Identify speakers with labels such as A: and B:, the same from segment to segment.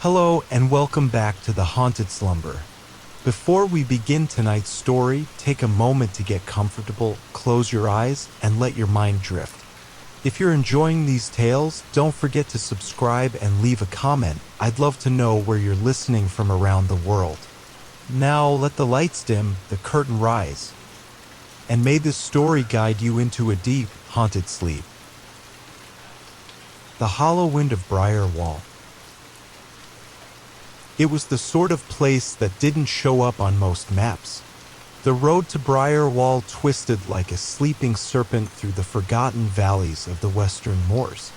A: Hello and welcome back to the Haunted Slumber. Before we begin tonight's story, take a moment to get comfortable, close your eyes, and let your mind drift. If you're enjoying these tales, don't forget to subscribe and leave a comment. I'd love to know where you're listening from around the world. Now let the lights dim, the curtain rise, and may this story guide you into a deep, haunted sleep. The Hollow Wind of Briarwall. It was the sort of place that didn't show up on most maps. The road to Briarwall twisted like a sleeping serpent through the forgotten valleys of the western moors.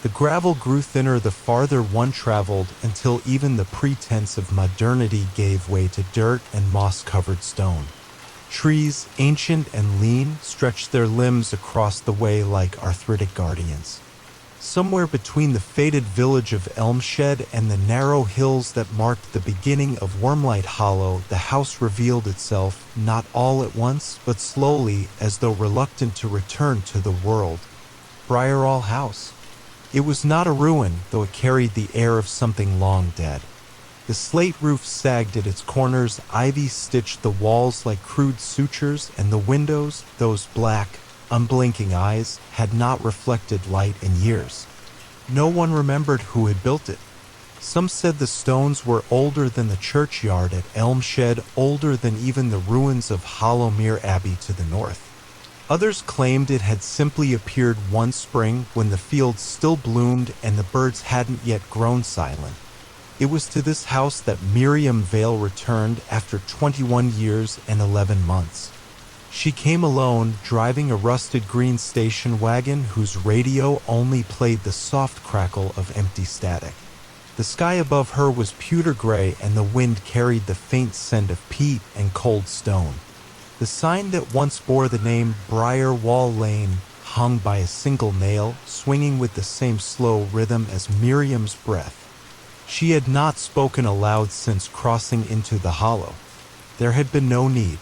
A: The gravel grew thinner the farther one traveled until even the pretense of modernity gave way to dirt and moss-covered stone. Trees, ancient and lean, stretched their limbs across the way like arthritic guardians. Somewhere between the fated village of Elmshed and the narrow hills that marked the beginning of Wormlight Hollow, the house revealed itself, not all at once, but slowly, as though reluctant to return to the world. Briarwall House. It was not a ruin, though it carried the air of something long dead. The slate roof sagged at its corners, ivy stitched the walls like crude sutures, and the windows, those black, unblinking eyes, had not reflected light in years. No one remembered who had built it. Some said the stones were older than the churchyard at Elmshed, older than even the ruins of Hollowmere Abbey to the north. Others claimed it had simply appeared one spring when the fields still bloomed and the birds hadn't yet grown silent. It was to this house that Miriam Vale returned after 21 years and 11 months. She came alone, driving a rusted green station wagon whose radio only played the soft crackle of empty static. The sky above her was pewter gray and the wind carried the faint scent of peat and cold stone. The sign that once bore the name Briarwall Lane hung by a single nail, swinging with the same slow rhythm as Miriam's breath. She had not spoken aloud since crossing into the hollow. There had been no need.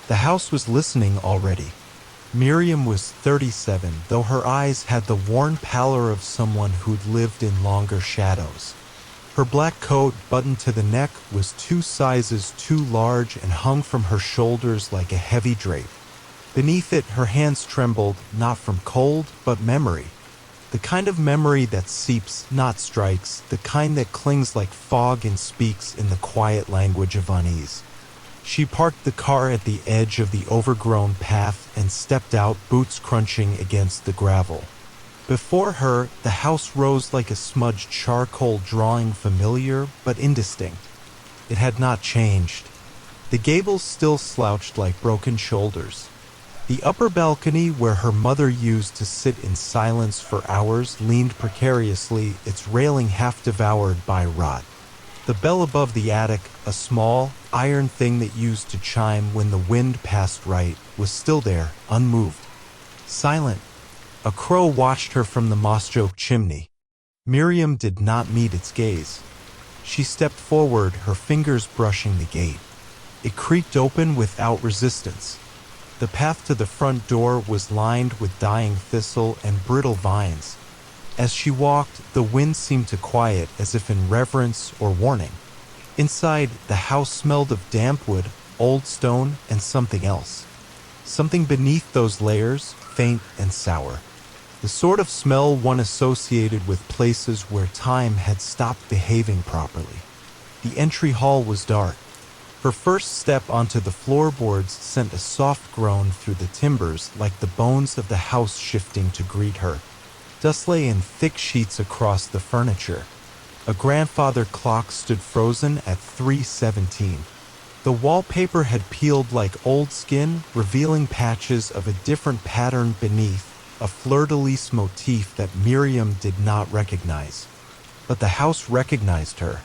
A: The house was listening already. Miriam was 37, though her eyes had the worn pallor of someone who'd lived in longer shadows. Her black coat, buttoned to the neck, was 2 sizes too large and hung from her shoulders like a heavy drape. Beneath it, her hands trembled, not from cold, but memory. The kind of memory that seeps, not strikes, the kind that clings like fog and speaks in the quiet language of unease. She parked the car at the edge of the overgrown path and stepped out, boots crunching against the gravel. Before her, the house rose like a smudged charcoal drawing, familiar but indistinct. It had not changed. The gables still slouched like broken shoulders. The upper balcony, where her mother used to sit in silence for hours, leaned precariously, its railing half devoured by rot. The bell above the attic, a small, iron thing that used to chime when the wind passed right, was still there, unmoved. Silent. A crow watched her from the moss-choked chimney. Miriam did not meet its gaze. She stepped forward, her fingers brushing the gate. It creaked open without resistance. The path to the front door was lined with dying thistle and brittle vines. As she walked, the wind seemed to quiet, as if in reverence or warning. Inside, the house smelled of damp wood, old stone, and something else. Something beneath those layers, faint and sour. The sort of smell one associated with places where time had stopped behaving properly. The entry hall was dark. Her first step onto the floorboards sent a soft groan through the timbers, like the bones of the house shifting to greet her. Dust lay in thick sheets across the furniture. A grandfather clock stood frozen at 3:17. The wallpaper had peeled like old skin, revealing patches of a different pattern beneath, a fleur-de-lis motif that Miriam did not recognize. But the house recognized her.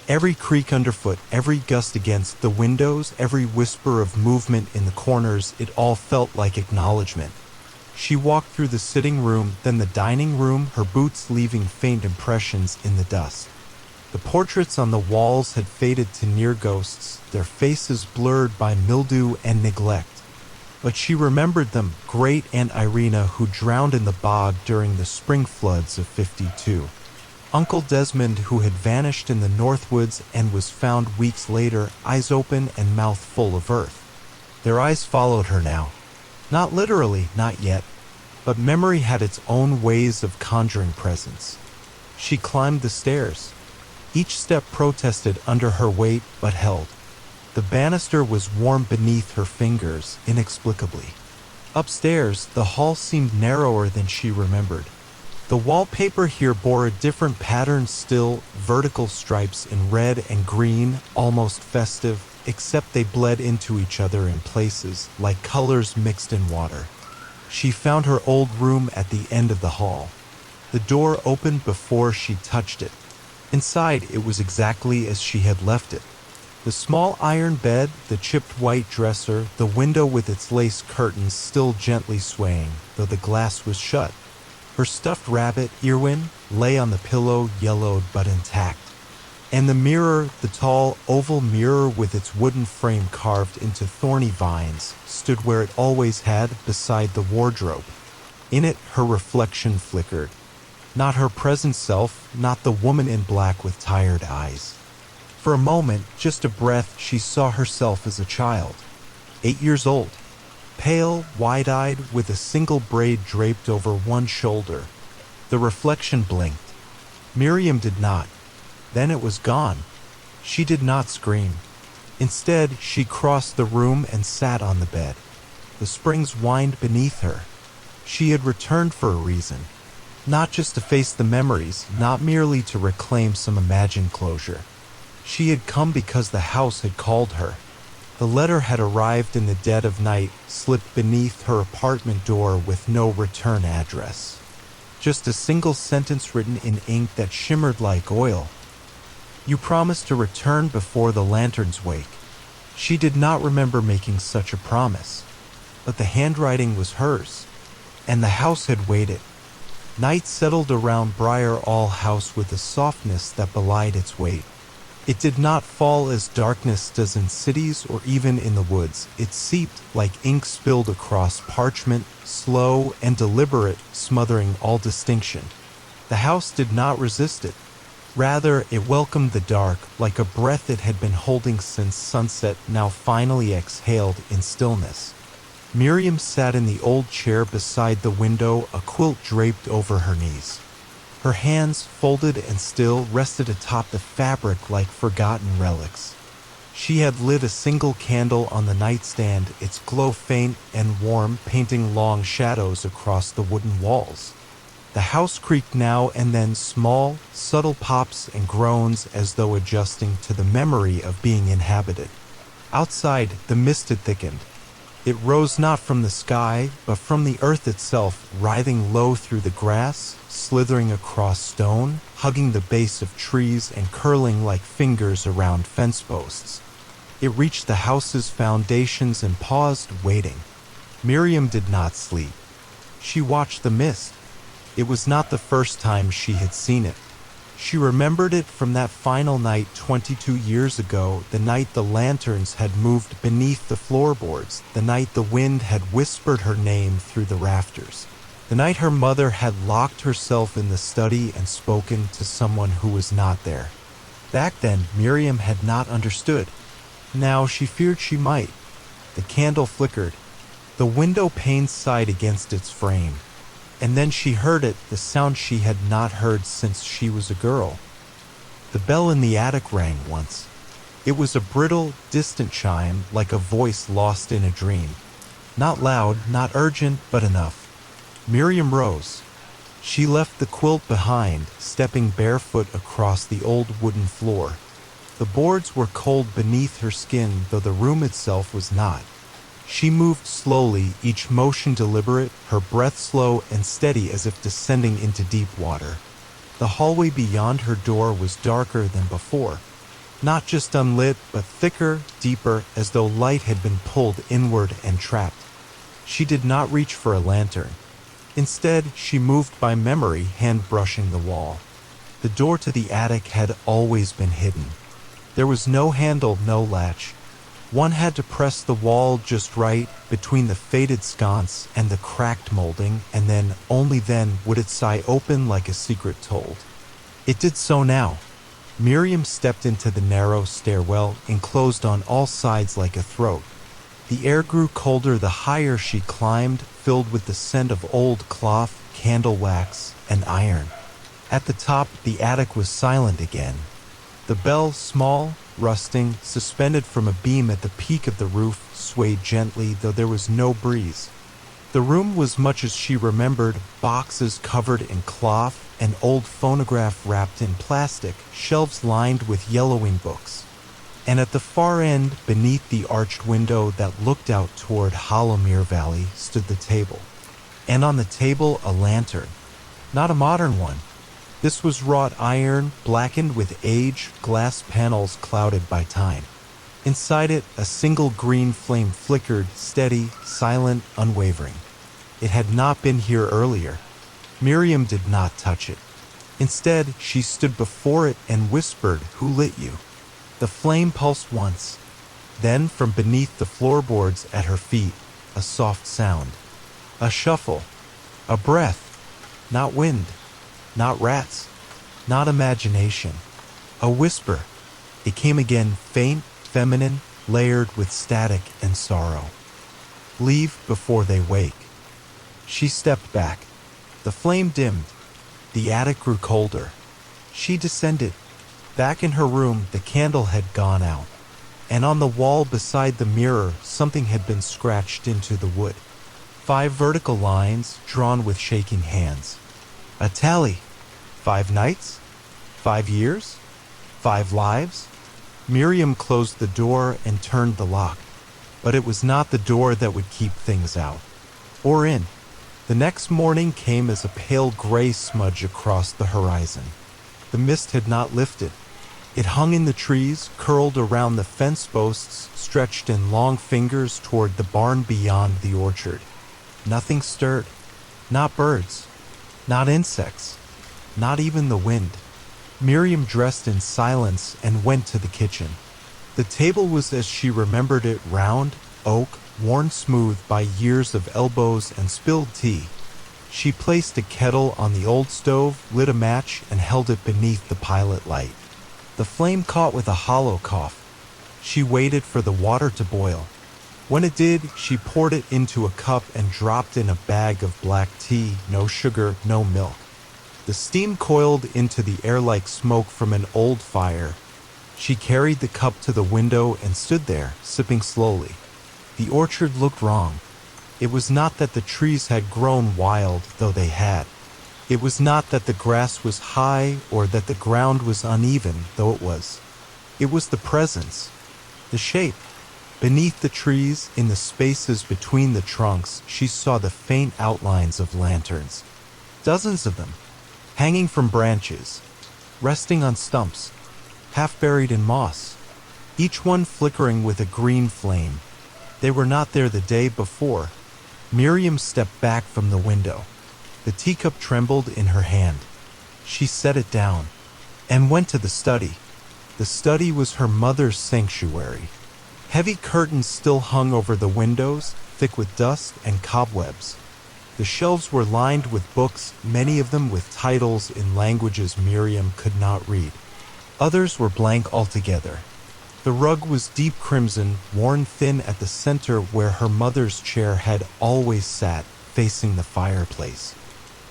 A: Every creak underfoot, every gust against the windows, every whisper of movement in the corners, it all felt like acknowledgement. She walked through the sitting room, then the dining room, her boots leaving faint impressions in the dust. The portraits on the walls had faded to near ghosts, their faces blurred by mildew and neglect. But she remembered them, great Aunt Irina who drowned in the bog during the spring floods of '52. Uncle Desmond, who had vanished in the Northwoods and was found weeks later, eyes open and mouth full of earth. Their eyes followed her now. Not literally, not yet, but memory had its own ways of conjuring presence. She climbed the stairs. Each step protested under her weight, but held. The banister was warm beneath her fingers, inexplicably. Upstairs, the hall seemed narrower than she remembered. The wallpaper here bore a different pattern still, vertical stripes in red and green, almost festive, except they bled into each other in places, like colors mixed in water. She found her old room at the end of the hall. The door opened before she touched it. Inside, it was exactly as she had left it. The small iron bed, the chipped white dresser, the window with its lace curtains still gently swaying, though the glass was shut. Her stuffed rabbit, Irwin, lay on the pillow, yellowed but intact. And the mirror, the tall, oval mirror with its wooden frame carved into thorny vines, stood where it always had, beside the wardrobe. In it, her reflection flickered. Not her present self, not the woman in black with tired eyes. For a moment, just a breath, she saw herself as a child. 8 years old. Pale, wide-eyed, with a single braid draped over one shoulder. The reflection blinked. Miriam did not. Then it was gone. She did not scream. Instead, she crossed the room and sat on the bed. The springs whined beneath her. She had returned for a reason. Not just to face the memories, not merely to reclaim some imagined closure. She had come because the house had called her. The letter had arrived in the dead of night, slipped beneath her apartment door with no return address. Just a single sentence written in ink that shimmered like oil. You promised to return before the lanterns wake. She did not remember making such a promise. But the handwriting was hers. And the house had waited. Night settled around Briarwall House with a softness that belied its weight. It did not fall as darkness does in cities or even in the woods. It seeped like ink spilled across parchment, slow and deliberate, smothering all distinction. The house did not resist it. Rather, it welcomed the dark, like a breath it had been holding since sunset, now finally exhaled in stillness. Miriam sat in the old chair beside the window, a quilt draped over her knees. Her hands, folded and still, rested atop the fabric like forgotten relics. She had lit a single candle on the nightstand, its glow faint and warm, painting long shadows across the wooden walls. The house creaked now and then, small, subtle pops and groans as though adjusting to the memory of being inhabited. Outside, the mist had thickened. It rose not from the sky, but from the earth itself, writhing low through the grass, slithering across stone, hugging the base of trees and curling like fingers around fence posts. It reached the house's foundations and paused, waiting. Miriam did not sleep. She watched the mist. It was not the first time she had seen it. She remembered it from that final night 22 years ago, the night the lanterns had moved beneath the floorboards, the night the wind had whispered her name through the rafters, the night her mother had locked herself in the study and spoken to someone who was not there. Back then, Miriam had not understood. Now she feared she might. The candle flickered. The window pane sighed against its frame. And then she heard it, the sound she had not heard since she was a girl. The bell in the attic rang once. It was a brittle, distant chime, like a voice lost in a dream. Not loud, not urgent, but enough. Miriam rose. She left the quilt behind, stepping barefoot across the old wooden floor. The boards were cold beneath her skin, though the room itself was not. She moved slowly, each motion deliberate, her breath slow and steady as if descending into deep water. The hallway beyond her door was darker than before. Not just unlit, but thicker, deeper, as though light had been pulled inward and trapped. She did not reach for a lantern. Instead, she moved by memory, hand brushing the wall. The door to the attic had always been hidden. There was no handle, no latch. One had to press the wall just right, between the faded sconce and the cracked molding, and then, only then, would it sigh open like a secret told. It did so now. Miriam stepped into the narrow stairwell, enclosed on all sides like a throat. The air grew colder the higher she climbed, filled with the scent of old cloth, candle wax, and iron. At the top, the attic was silent again. The bell, small, rusting, suspended from a beam at the peak of the roof, swayed gently, though there was no breeze. The room was much as she remembered, boxes covered in cloth, an old phonograph wrapped in plastic, shelves lined with yellowing books. And at the far end, beneath the arched window that looked out toward Hollowmere Valley, stood the table. And on the table, a lantern. Not a modern one. This was wrought iron, blackened with age, glass panels clouded by time. Inside it, a single green flame flickered, steady, silent, unwavering. It had not been here earlier. Miriam did not touch it. Instead, she stood before it and whispered, "Who lit you?" The flame pulsed once. Then, from beneath the floorboards at her feet, a soft sound. A shuffle. A breath. Not wind. Not rats. Not imagination. A whisper. It came again, faint, feminine, layered with static and sorrow. "Leave before they wake." She stepped back. The flame dimmed. The attic grew colder. She descended. Back in her room, the candle had gone out. And on the wall beside the mirror, something had been scratched into the wood. 5 vertical lines, drawn with shaking hands. A tally. 5 nights? 5 years? 5 lives? Miriam closed the door and turned the lock. But it was not the door that would keep things out. Or in. The next morning came as a pale gray smudge across the horizon. The mist had not lifted. It hung in the trees, curled around the fence posts, stretched in long fingers toward the barn beyond the orchard. Nothing stirred. Not birds. Not insects. Not even the wind. Miriam dressed in silence and went to the kitchen. The table was as she remembered it, round, oak, worn smooth by years of elbows and spilled tea. She placed a kettle on the old stove, lit a match, and held it beneath the pilot light. The flame caught with a hollow cough. She waited for the water to boil. When it did, she poured it into a cup and dropped in a bag of black tea, no sugar, no milk. The steam coiled into the air like smoke from an old fire. She carried the cup to the window and stood there, sipping slowly. The orchard looked wrong. It was not that the trees had grown wild, though they had. It was not that the grass was high or that the ground was uneven, though it was. It was the presence, the shape. Beneath the trees, in the spaces between the trunks, she saw the faint outlines of lanterns. Dozens of them, hanging from branches, resting on stumps, half buried in moss, each one flickering with a green flame. They were not there the day before. Miriam stepped back from the window. The teacup trembled in her hand. She set it down and went to the study. The study was her mother's sanctuary. Heavy curtains still hung over the windows, thick with dust and cobwebs. The shelves were lined with books, many of them with titles in languages Miriam could not read. Others were blank altogether. The rug was deep crimson, worn thin at the center where her mother's chair had always sat, facing the fireplace.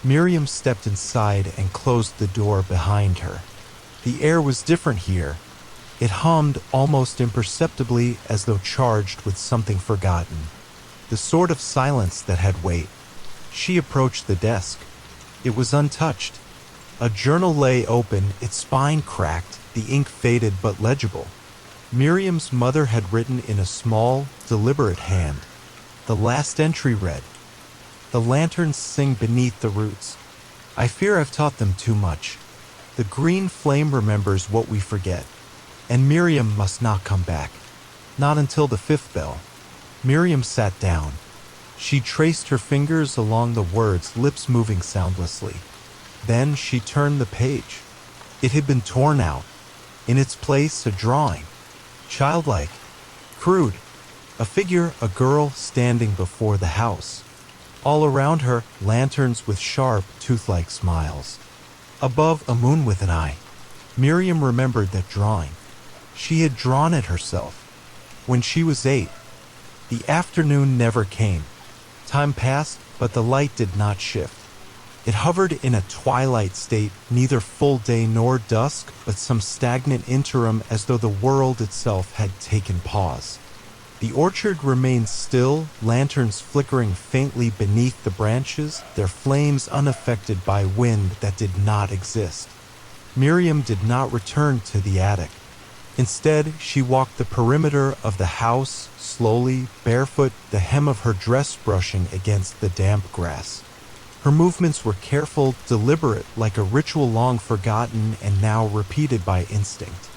A: Miriam stepped inside and closed the door behind her. The air was different here. It hummed almost imperceptibly as though charged with something forgotten. The sort of silence that had weight. She approached the desk. It was untouched. A journal lay open, its spine cracked, the ink faded but legible. Miriam's mother had written in a small, deliberate hand. The last entry read, "The lanterns sing beneath the roots. I fear I've taught them too much. The green flame remembers what we forget. And Miriam must not come back. Not until the 5th bell." Miriam sat down. She traced her fingers along the words, lips moving soundlessly. Then she turned the page. It had been torn out. In its place, a drawing. Childlike. Crude. A figure, a girl, standing before the house. All around her, lanterns with sharp, tooth-like smiles. above a moon with an eye. Miriam remembered that drawing. She had drawn it herself. When she was 8, the afternoon never came. Time passed, but the light did not shift. It hovered in a twilight state, neither full day nor dusk, but some stagnant interim, as though the world itself had taken pause. The orchard remained still, lanterns flickering faintly beneath the branches, their flames unaffected by wind that did not exist. Miriam did not return to the attic. Instead, she walked the perimeter of the house, slowly, barefoot, the hem of her dress brushing against the damp grass. Her movements were careful, deliberate, like a ritual long forgotten and now repeated by instinct.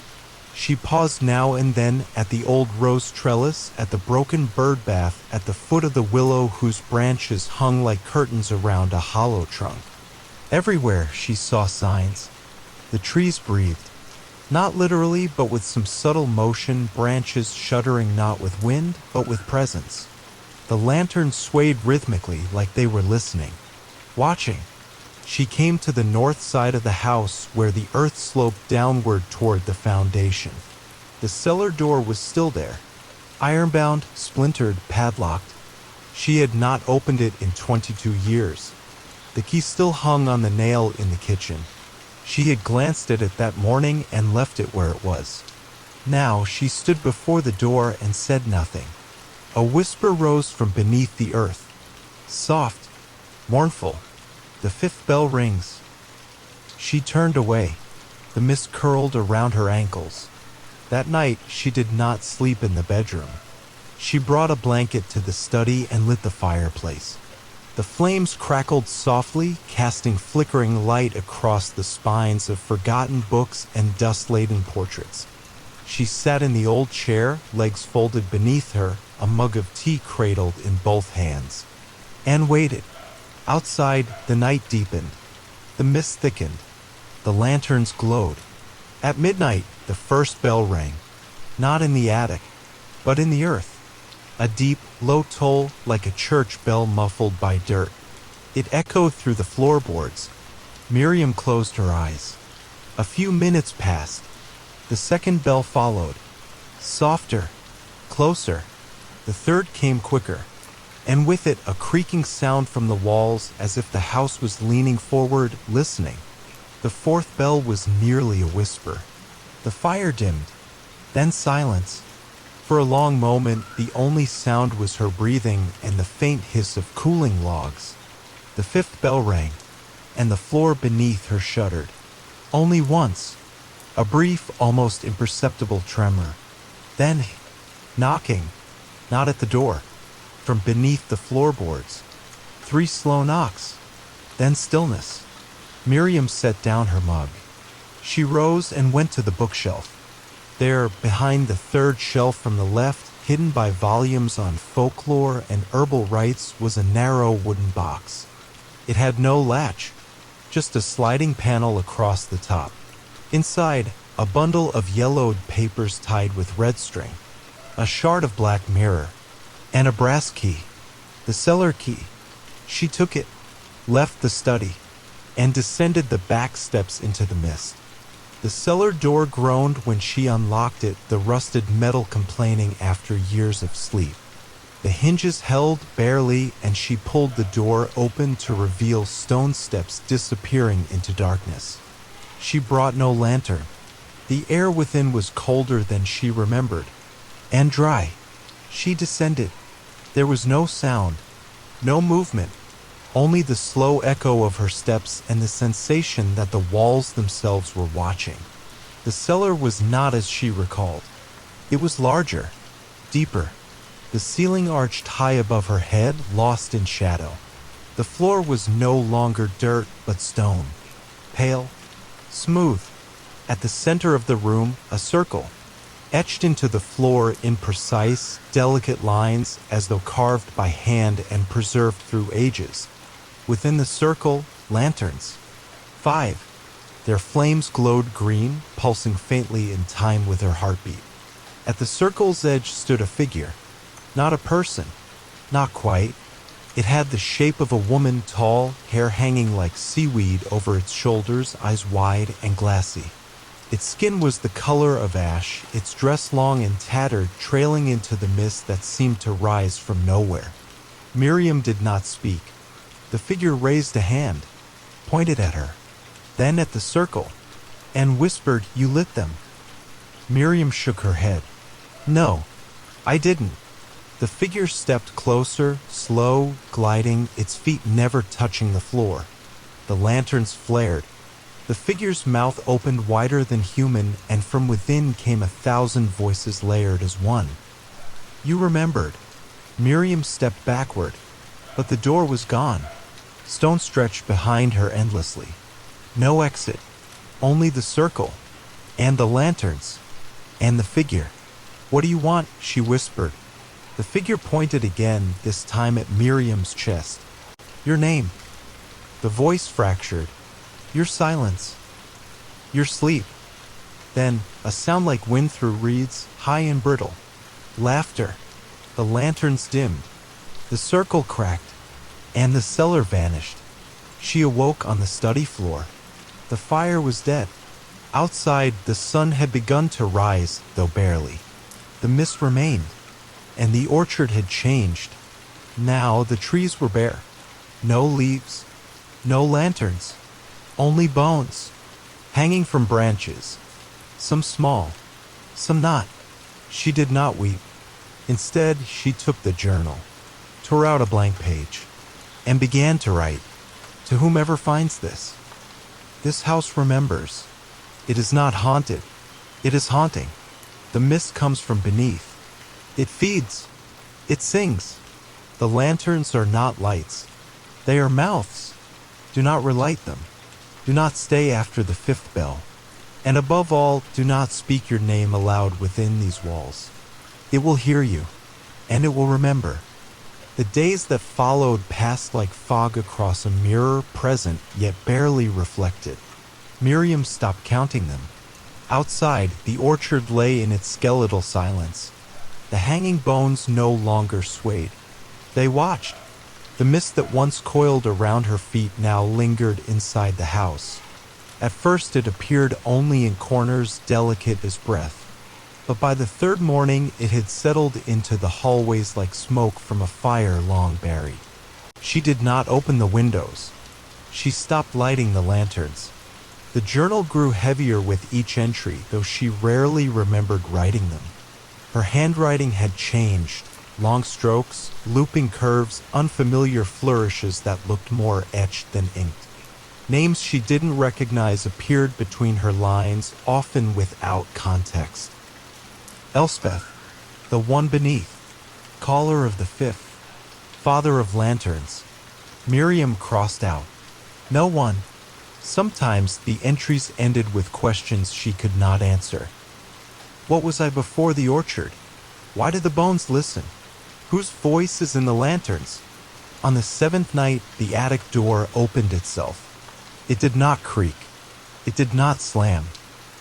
A: She paused now and then at the old rose trellis, at the broken bird bath, at the foot of the willow whose branches hung like curtains around a hollow trunk. Everywhere she saw signs. The trees breathed. Not literally, but with some subtle motion, branches shuddering not with wind, but with presence. The lanterns swayed rhythmically like they were listening, watching. She came to the north side of the house where the earth sloped downward toward the foundation. The cellar door was still there, ironbound, splintered, padlocked. She had not opened it in 22 years. The key still hung on the nail in the kitchen. She had glanced at it that morning and left it where it was. Now she stood before the door and said nothing. A whisper rose from beneath the earth. Soft, mournful. The 5th bell rings. She turned away. The mist curled around her ankles. That night she did not sleep in the bedroom. She brought a blanket to the study and lit the fireplace. The flames crackled softly, casting flickering light across the spines of forgotten books and dust-laden portraits. She sat in the old chair, legs folded beneath her, a mug of tea cradled in both hands, and waited. Outside, the night deepened. The mist thickened. The lanterns glowed. At midnight, the first bell rang. Not in the attic, but in the earth. A deep, low toll like a church bell muffled by dirt. It echoed through the floorboards. Miriam closed her eyes. A few minutes passed. The second bell followed. Softer, closer. The third came quicker, and with it a creaking sound from the walls as if the house was leaning forward, listening. The fourth bell was merely a whisper. The fire dimmed, then silence. For a long moment, the only sound was her breathing and the faint hiss of cooling logs. The 5th bell rang, and the floor beneath her shuddered. Only once, a brief, almost imperceptible tremor. Then, knocking, not at the door, from beneath the floorboards. 3 slow knocks, then stillness. Miriam set down her mug. She rose and went to the bookshelf. There, behind the 3rd shelf from the left, hidden by volumes on folklore and herbal rites, was a narrow wooden box. It had no latch, just a sliding panel across the top. Inside, a bundle of yellowed papers tied with red string, a shard of black mirror, and a brass key, the cellar key. She took it, left the study, and descended the back steps into the mist. The cellar door groaned when she unlocked it, the rusted metal complaining after years of sleep. The hinges held barely, and she pulled the door open to reveal stone steps disappearing into darkness. She brought no lantern. The air within was colder than she remembered, and dry. She descended. There was no sound, no movement, only the slow echo of her steps and the sensation that the walls themselves were watching. The cellar was not as she recalled. It was larger, deeper. The ceiling arched high above her head, lost in shadow. The floor was no longer dirt, but stone, pale, smooth. At the center of the room, a circle, etched into the floor in precise, delicate lines as though carved by hand and preserved through ages. Within the circle, lanterns. 5. Their flames glowed green, pulsing faintly in time with her heartbeat. At the circle's edge stood a figure. Not a person. Not quite. It had the shape of a woman, tall, hair hanging like seaweed over its shoulders, eyes wide and glassy. Its skin was the color of ash, its dress long and tattered, trailing into the mist that seemed to rise from nowhere. Miriam did not speak. The figure raised a hand, pointed at her, then at the circle, and whispered, "You lit them." Miriam shook her head. "No, I didn't." The figure stepped closer, slow, gliding, its feet never touching the floor. The lanterns flared. The figure's mouth opened wider than human, and from within came 1,000 voices layered as one. "You remembered." Miriam stepped backward, but the door was gone. Stone stretched behind her endlessly. No exit, only the circle, and the lanterns, and the figure. "What do you want?" she whispered. The figure pointed again, this time at Miriam's chest. "Your name." The voice fractured. "Your silence. Your sleep." Then, a sound like wind through reeds, high and brittle. Laughter. The lanterns dimmed. The circle cracked, and the cellar vanished. She awoke on the study floor. The fire was dead. Outside, the sun had begun to rise, though barely. The mist remained, and the orchard had changed. Now the trees were bare. No leaves, no lanterns, only bones, hanging from branches, some small, some not. She did not weep. Instead, she took the journal, tore out a blank page, and began to write, "To whomever finds this. This house remembers. It is not haunted. It is haunting. The mist comes from beneath. It feeds. It sings. The lanterns are not lights. They are mouths. Do not relight them. Do not stay after the 5th bell. And above all, do not speak your name aloud within these walls. It will hear you, and it will remember." The days that followed passed like fog across a mirror, present yet barely reflected. Miriam stopped counting them. Outside, the orchard lay in its skeletal silence. The hanging bones no longer swayed. They watched. The mist that once coiled around her feet now lingered inside the house. At first it appeared only in corners, delicate as breath. But by the 3rd morning it had settled into the hallways like smoke from a fire long buried. She did not open the windows. She stopped lighting the lanterns. The journal grew heavier with each entry, though she rarely remembered writing them. Her handwriting had changed. Long strokes, looping curves, unfamiliar flourishes that looked more etched than inked. Names she didn't recognize appeared between her lines, often without context. Elspeth, the one beneath, caller of the 5th, father of lanterns. Miriam crossed out. No one. Sometimes the entries ended with questions she could not answer. What was I before the orchard? Why did the bones listen? Whose voice is in the lanterns? On the 7th night, the attic door opened itself. It did not creak. It did not slam.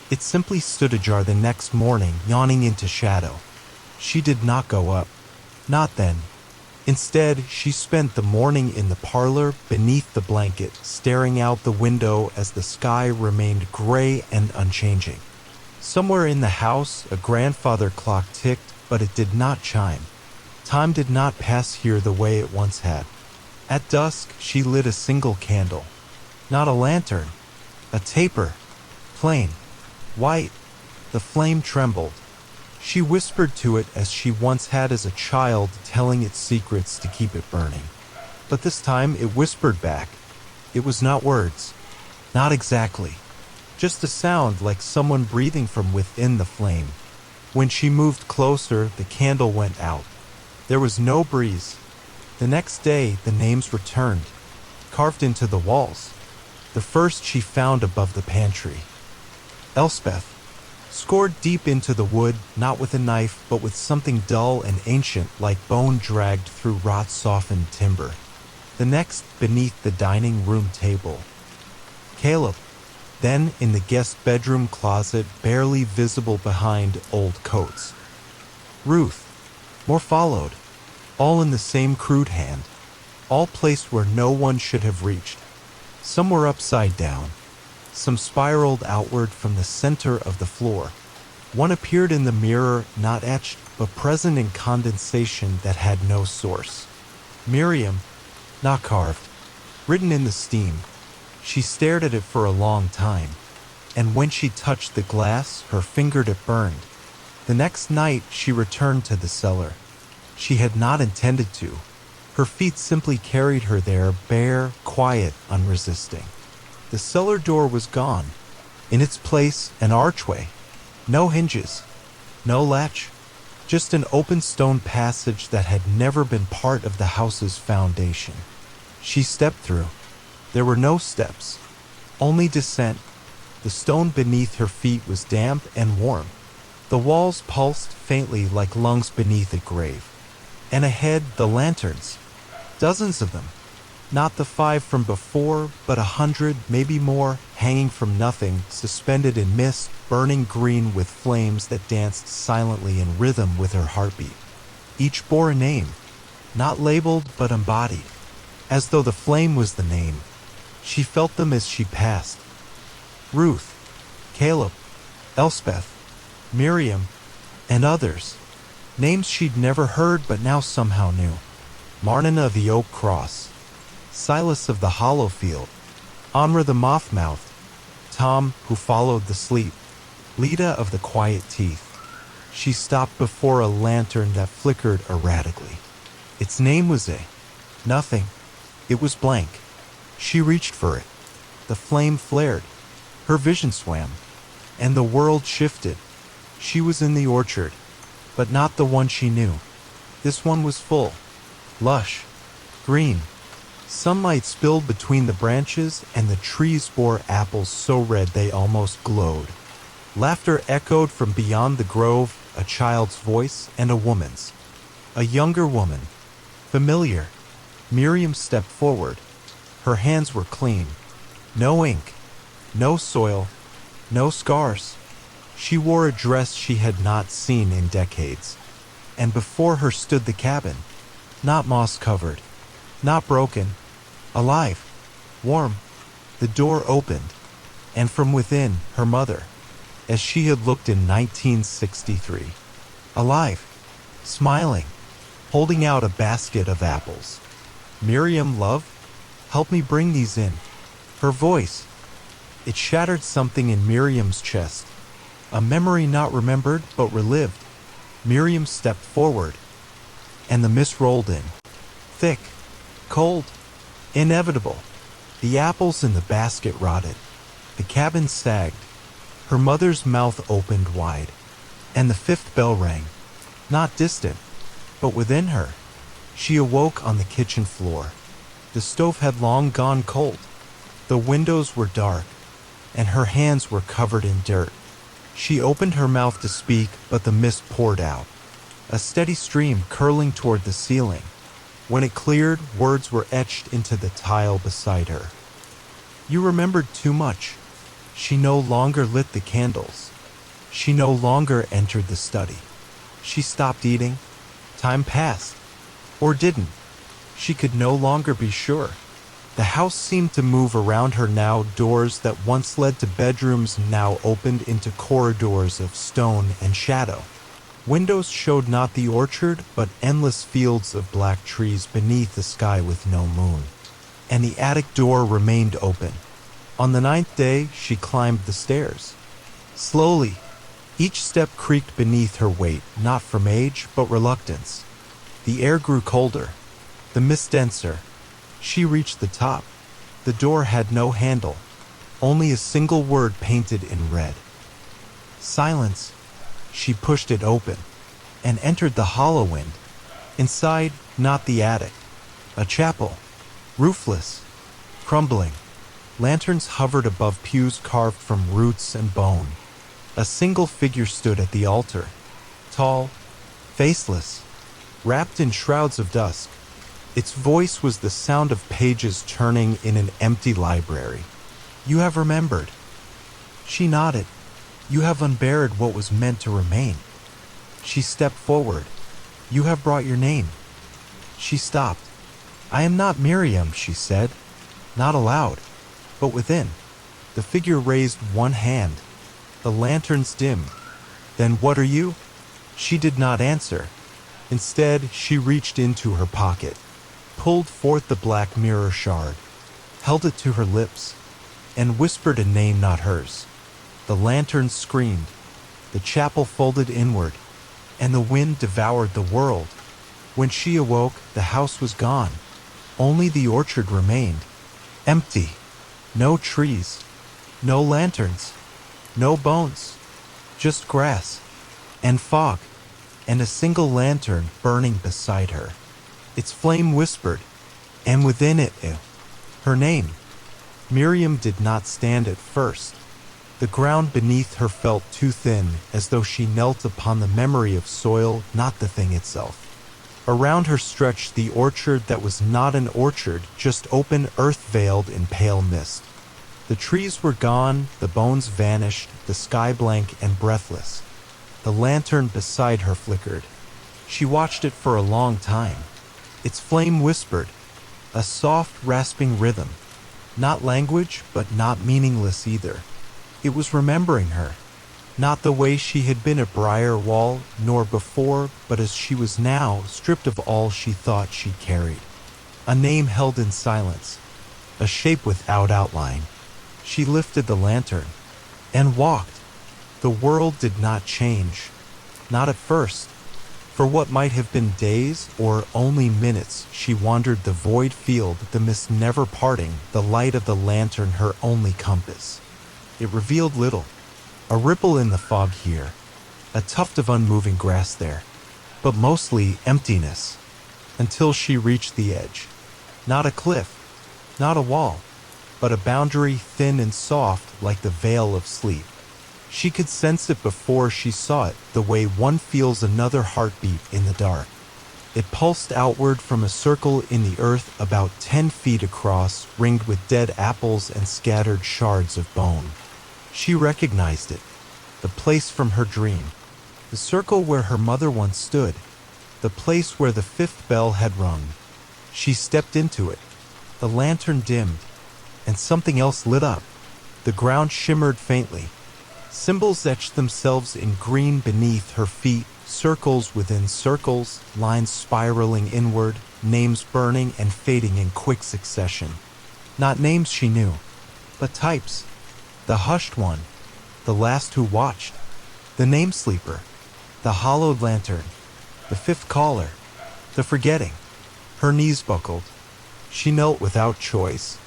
A: It simply stood ajar the next morning, yawning into shadow. She did not go up. Not then. Instead, she spent the morning in the parlor, beneath the blanket, staring out the window as the sky remained gray and unchanging. Somewhere in the house, a grandfather clock ticked, but it did not chime. Time did not pass here the way it once had. At dusk, she lit a single candle. Not a lantern. A taper. Plain. White. The flame trembled. She whispered to it as she once had as a child, telling its secrets to keep it burning. But this time it whispered back. It was not words. Not exactly. Just a sound like someone breathing from within the flame. When she moved closer, the candle went out. There was no breeze. The next day, the names returned, carved into the walls. The first she found above the pantry. Elspeth, scored deep into the wood, not with a knife, but with something dull and ancient like bone dragged through rot-softened timber. The next, beneath the dining room table. Caleb. Then, in the guest bedroom closet, barely visible behind old coats. Ruth. More followed, all in the same crude hand. all placed where no one should have reached. Some were upside down. Some spiraled outward from the center of the floor. One appeared in the mirror, not etched, but present in condensation that had no source. Miriam, not carved, written in the steam. She stared at it for a long time, and when she touched the glass, her fingertip burned. The next night, she returned to the cellar. She had not intended to. Her feet simply carried her there, bare, quiet, unresisting. The cellar door was gone. In its place, an archway. No hinges, no latch, just an open stone passage that had never been part of the house's foundation. She stepped through. There were no steps, only descent. The stone beneath her feet was damp and warm. The walls pulsed faintly like lungs beneath a grave. And ahead, the lanterns. Dozens of them. Not the 5 from before, but 100, maybe more, hanging from nothing, suspended in mist, burning green with flames that danced silently in rhythm with her heartbeat. Each bore a name, not labeled but embodied, as though the flame was the name. She felt them as she passed. Ruth, Caleb, Elspeth, Miriam, and others. Names she'd never heard but now somehow knew. Marnina of the Oak Cross, Silas of the Hollow Field, Amra the Moth-Mouthed, Tom, who followed the sleep, Lita of the Quiet Teeth. She stopped before a lantern that flickered erratically. Its name was nothing. It was blank. She reached for it. The flame flared. Her vision swam. And the world shifted. She was in the orchard, but not the one she knew. This one was full, lush, green. Sunlight spilled between the branches, and the trees bore apples so red they almost glowed. Laughter echoed from beyond the grove, a child's voice and a woman's. A younger woman. Familiar. Miriam stepped forward. Her hands were clean. No ink. No soil. No scars. She wore a dress she had not seen in decades. And before her stood the cabin. Not moss-covered. Not broken. Alive. Warm. The door opened. And from within, her mother, as she had looked in 1963. Alive. Smiling. Holding out a basket of apples. Miriam, love, help me bring these in. Her voice. It shattered something in Miriam's chest. A memory not remembered, but relived. Miriam stepped forward. And the mist rolled in. Thick. Cold. Inevitable. The apples in the basket rotted. The cabin sagged. Her mother's mouth opened wide. And the 5th bell rang. Not distant, but within her. She awoke on the kitchen floor. The stove had long gone cold. The windows were dark, and her hands were covered in dirt. She opened her mouth to speak, but the mist poured out. A steady stream curling toward the ceiling. When it cleared, words were etched into the tile beside her. You remembered too much. She no longer lit the candles. She no longer entered the study. She stopped eating. Time passed. Or didn't. She could no longer be sure. The house seemed to move around her now. Doors that once led to bedrooms now opened into corridors of stone and shadow. Windows showed not the orchard, but endless fields of black trees beneath the sky with no moon. And the attic door remained open. On the 9th day, she climbed the stairs. Slowly, each step creaked beneath her weight, not from age, but reluctance. The air grew colder, the mist denser. She reached the top. The door had no handle, only a single word painted in red. Silence. She pushed it open and entered the hollow wind. Inside, not the attic. A chapel. Roofless. Crumbling. Lanterns hovered above pews carved from roots and bone. A single figure stood at the altar. Tall. Faceless. Wrapped in shrouds of dusk. Its voice was the sound of pages turning in an empty library. You have remembered. She nodded. You have unburied what was meant to remain. She stepped forward. You have brought your name. She stopped. "I am not Miriam," she said, not aloud, but within. The figure raised one hand. The lanterns dimmed. "Then what are you?" She did not answer. Instead, she reached into her pocket, pulled forth the black mirror shard, held it to her lips, and whispered a name not hers. The lanterns screamed, the chapel folded inward, and the wind devoured the world. When she awoke, the house was gone. Only the orchard remained, empty. No trees, no lanterns, no bones, just grass and fog, and a single lantern burning beside her. Its flame whispered, and within it, her name. Miriam did not stand at first. The ground beneath her felt too thin, as though she knelt upon the memory of soil, not the thing itself. Around her stretched the orchard that was not an orchard, just open earth veiled in pale mist. The trees were gone, the bones vanished, the sky blank and breathless. The lantern beside her flickered. She watched it for a long time. Its flame whispered, a soft, rasping rhythm. Not language, but not meaningless either. It was remembering her. Not the way she had been at Briarwall, nor before, but as she was now, stripped of all she thought she carried. A name held in silence, a shape without outline. She lifted the lantern and walked. The world did not change. Not at first. For what might have been days or only minutes, she wandered the void field, the mist never parting, the light of the lantern her only compass. It revealed little. A ripple in the fog here, a tuft of unmoving grass there, but mostly emptiness, until she reached the edge. Not a cliff, not a wall, but a boundary thin and soft like the veil of sleep. She could sense it before she saw it, the way one feels another heartbeat in the dark. It pulsed outward from a circle in the earth about 10 feet across, ringed with dead apples and scattered shards of bone. She recognized it, the place from her dream, the circle where her mother once stood, the place where the 5th bell had rung. She stepped into it. The lantern dimmed, and something else lit up. The ground shimmered faintly. Symbols etched themselves in green beneath her feet, circles within circles, lines spiraling inward, names burning and fading in quick succession. Not names she knew, but types. The hushed one, the last who watched, the name sleeper, the hollowed lantern, the 5th caller, the forgetting. Her knees buckled. She knelt without choice.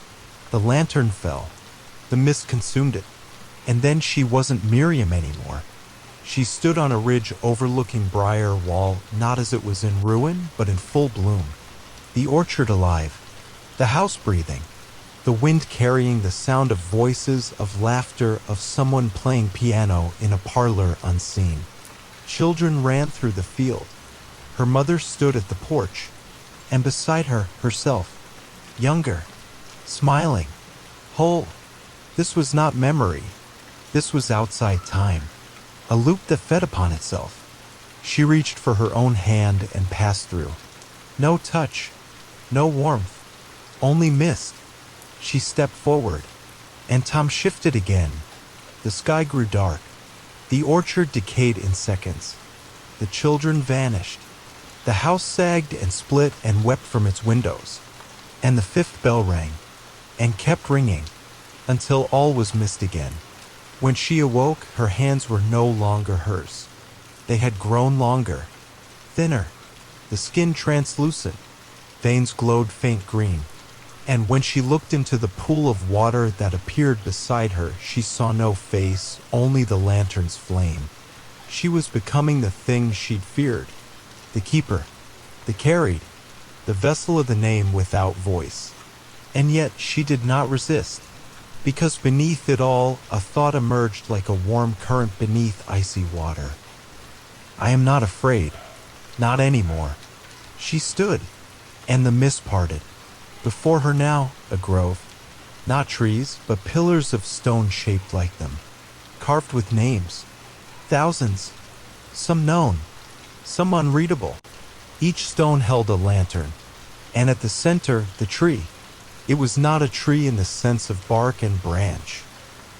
A: The lantern fell. The mist consumed it. And then she wasn't Miriam anymore. She stood on a ridge overlooking Briarwall, not as it was in ruin, but in full bloom. The orchard alive, the house breathing, the wind carrying the sound of voices, of laughter, of someone playing piano in a parlor unseen. Children ran through the field. Her mother stood at the porch, and beside her, herself, younger, smiling, whole. This was not memory. This was outside time, a loop that fed upon itself. She reached for her own hand and passed through. No touch, no warmth, only mist. She stepped forward, and time shifted again. The sky grew dark. The orchard decayed in seconds. The children vanished. The house sagged and split and wept from its windows. And the 5th bell rang, and kept ringing, until all was mist again. When she awoke, her hands were no longer hers. They had grown longer, thinner, the skin translucent. Veins glowed faint green. And when she looked into the pool of water that appeared beside her, she saw no face, only the lantern's flame. She was becoming the thing she'd feared, the keeper, the carried, the vessel of the name without voice. And yet she did not resist, because beneath it all, a thought emerged like a warm current beneath icy water. I am not afraid, not anymore. She stood, and the mist parted. Before her now, a grove. Not trees, but pillars of stone shaped like them, carved with names. Thousands, some known, some unreadable. Each stone held a lantern, And at the center, the tree. It was not a tree in the sense of bark and branch,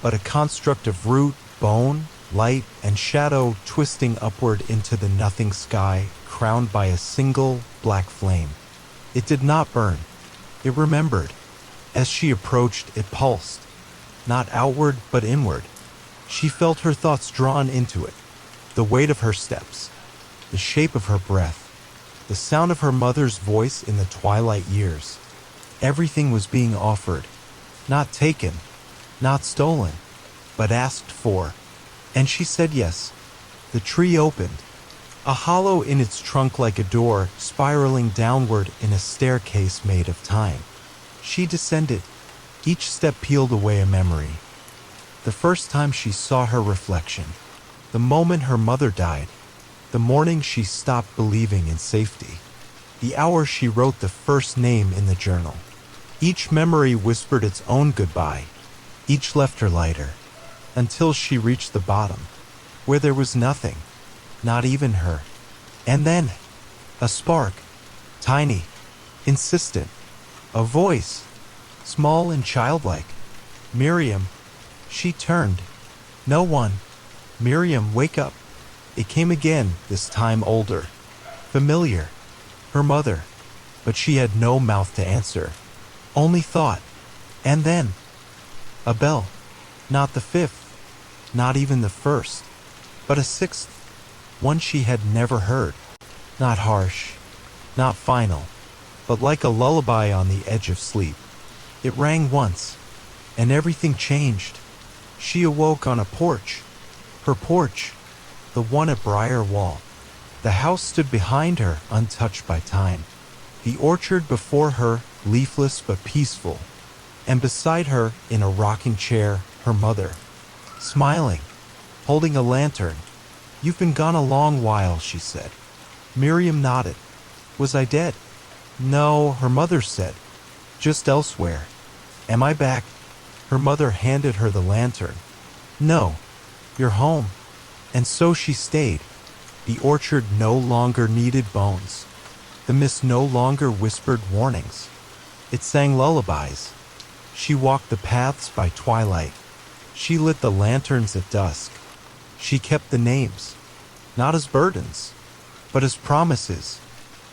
A: but a construct of root, bone, light, and shadow twisting upward into the nothing sky, crowned by a single black flame. It did not burn. It remembered. As she approached, it pulsed, not outward but inward. She felt her thoughts drawn into it, the weight of her steps, the shape of her breath, the sound of her mother's voice in the twilight years. Everything was being offered, not taken, not stolen, but asked for. And she said yes. The tree opened, a hollow in its trunk like a door spiraling downward in a staircase made of time. She descended. Each step peeled away a memory. The first time she saw her reflection, the moment her mother died, the morning she stopped believing in safety, the hour she wrote the first name in the journal. Each memory whispered its own goodbye. Each left her lighter, until she reached the bottom, where there was nothing, not even her. And then, a spark, tiny, insistent, a voice, small and childlike. Miriam. She turned. No one. Miriam, wake up. It came again, this time older, familiar, her mother, but she had no mouth to answer, only thought. And then, a bell, not the fifth, not even the first, but a sixth, one she had never heard, not harsh, not final, but like a lullaby on the edge of sleep. It rang once, and everything changed. She awoke on a porch, her porch, the one at Briarwall. The house stood behind her, untouched by time. The orchard before her, leafless but peaceful. And beside her, in a rocking chair, her mother, smiling, holding a lantern. You've been gone a long while, she said. Miriam nodded. Was I dead? No, her mother said. Just elsewhere. Am I back? Her mother handed her the lantern. No, you're home. And so she stayed. The orchard no longer needed bones. The mist no longer whispered warnings. It sang lullabies. She walked the paths by twilight. She lit the lanterns at dusk. She kept the names, not as burdens, but as promises.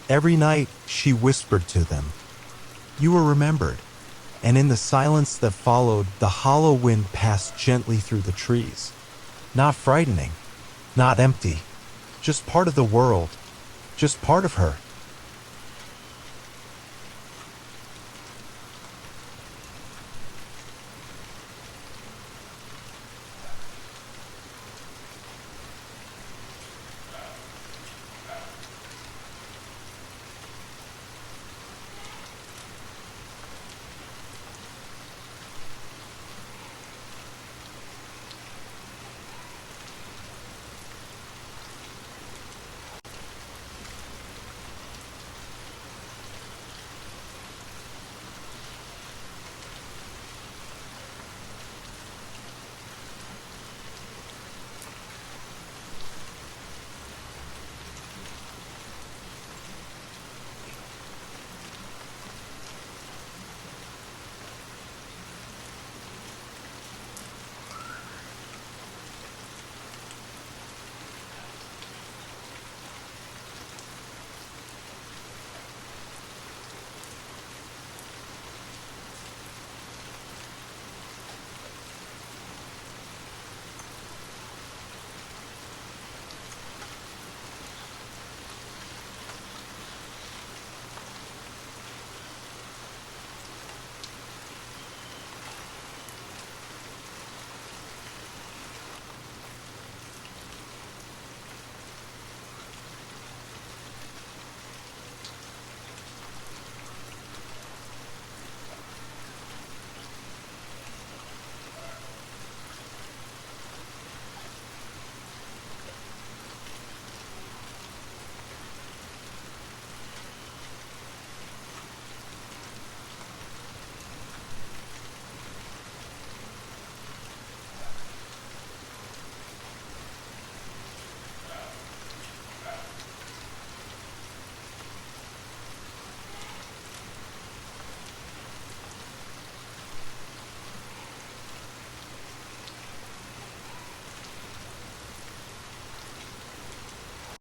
A: Every night she whispered to them. You were remembered. And in the silence that followed, the hollow wind passed gently through the trees. Not frightening, not empty, just part of the world, just part of her.